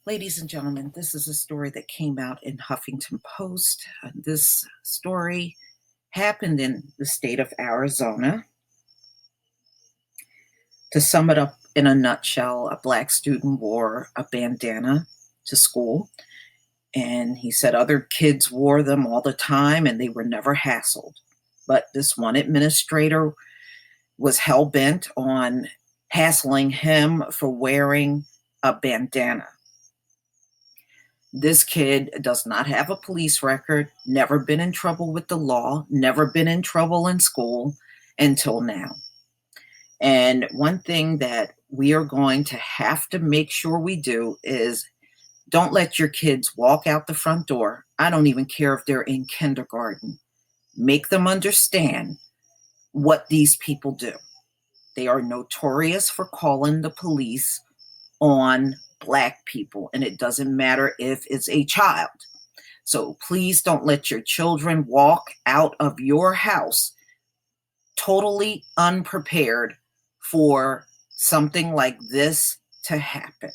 Ladies and gentlemen, this is a story that came out in Huffington Post. This story happened in the state of Arizona. To sum it up in a nutshell, a black student wore a bandana to school, and he said other kids wore them all the time and they were never hassled. But this one administrator was hell bent on hassling him for wearing a bandana. This kid does not have a police record, never been in trouble with the law, never been in trouble in school until now. And one thing that we are going to have to make sure we do is don't let your kids walk out the front door. I don't even care if they're in kindergarten. Make them understand what these people do. They are notorious for calling the police on Black people, and it doesn't matter if it's a child. So please don't let your children walk out of your house totally unprepared for something like this to happen.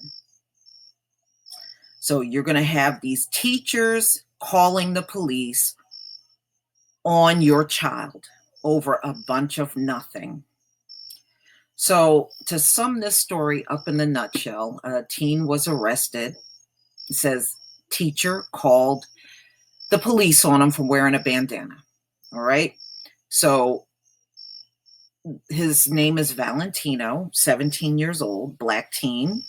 So you're going to have these teachers calling the police on your child over a bunch of nothing. So to sum this story up in a nutshell, a teen was arrested. It says teacher called the police on him for wearing a bandana. All right. So his name is Valentino, 17 years old, Black teen.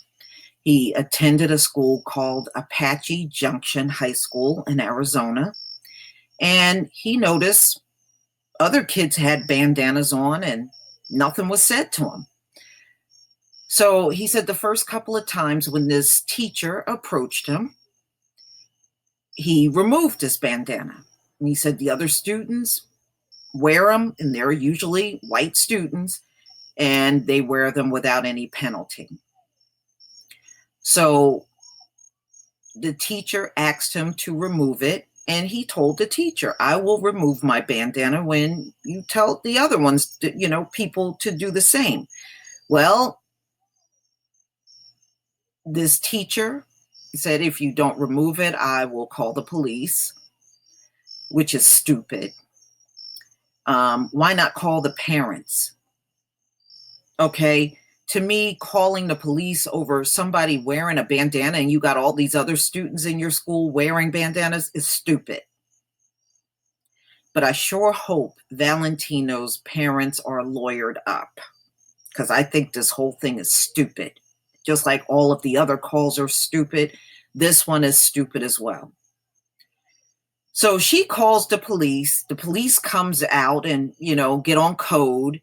He attended a school called Apache Junction High School in Arizona. And he noticed other kids had bandanas on and nothing was said to him. So he said the first couple of times when this teacher approached him, he removed his bandana. And he said the other students wear them, and they're usually white students, and they wear them without any penalty. So the teacher asked him to remove it, and he told the teacher, I will remove my bandana when you tell the other ones, people to do the same. Well, this teacher said, if you don't remove it, I will call the police, which is stupid. Why not call the parents? Okay, to me, calling the police over somebody wearing a bandana and you got all these other students in your school wearing bandanas is stupid. But I sure hope Valentino's parents are lawyered up, because I think this whole thing is stupid. Just like all of the other calls are stupid, this one is stupid as well. So she calls the police. The police comes out and, get on code.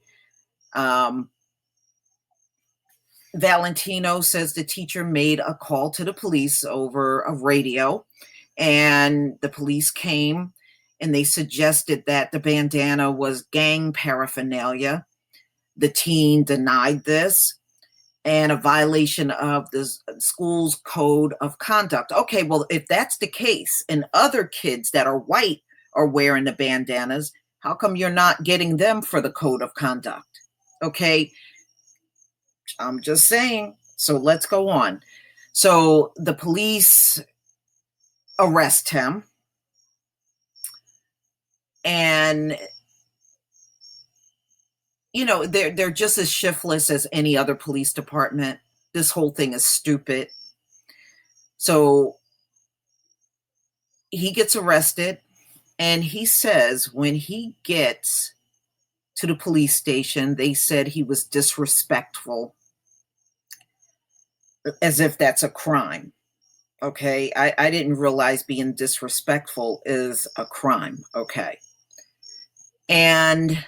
Valentino says the teacher made a call to the police over a radio, and the police came and they suggested that the bandana was gang paraphernalia. The teen denied this and a violation of the school's code of conduct. Okay, well, if that's the case and other kids that are white are wearing the bandanas, how come you're not getting them for the code of conduct? Okay, I'm just saying. So let's go on. So the police arrest him, and they're just as shiftless as any other police department. This whole thing is stupid. So he gets arrested, and he says when he gets to the police station, they said he was disrespectful, as if that's a crime. Okay, I didn't realize being disrespectful is a crime. Okay. And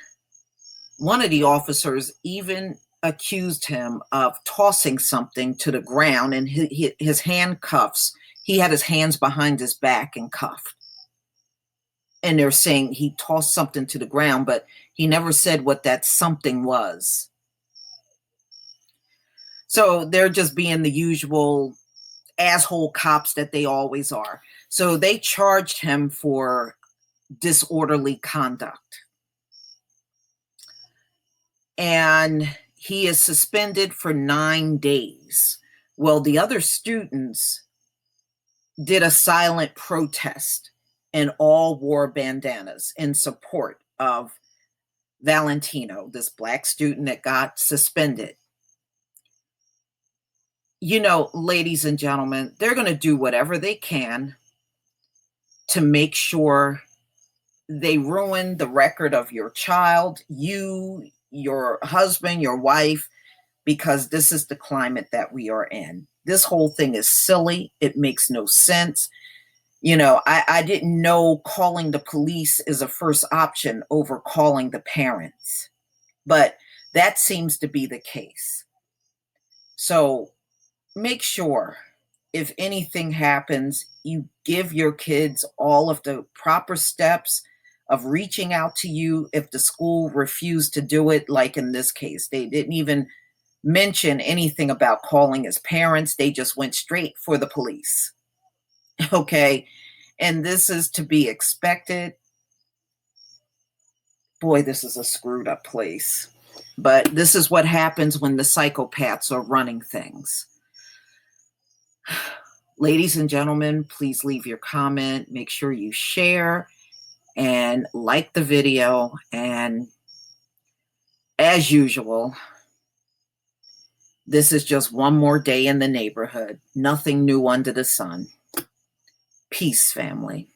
one of the officers even accused him of tossing something to the ground, and his handcuffs, he had his hands behind his back and cuffed. And they're saying he tossed something to the ground, but he never said what that something was. So they're just being the usual asshole cops that they always are. So they charged him for disorderly conduct. And he is suspended for 9 days. Well, the other students did a silent protest and all wore bandanas in support of Valentino, this Black student that got suspended. You know, ladies and gentlemen, they're going to do whatever they can to make sure they ruin the record of your child, you, your husband, your wife, because this is the climate that we are in. This whole thing is silly. It makes no sense. You know, I didn't know calling the police is a first option over calling the parents, but that seems to be the case. So make sure if anything happens, you give your kids all of the proper steps of reaching out to you if the school refused to do it, like in this case. They didn't even mention anything about calling his parents. They just went straight for the police. Okay. And this is to be expected. Boy, this is a screwed up place. But this is what happens when the psychopaths are running things. Ladies and gentlemen, please leave your comment. Make sure you share and like the video. And as usual, this is just one more day in the neighborhood. Nothing new under the sun. Peace, family.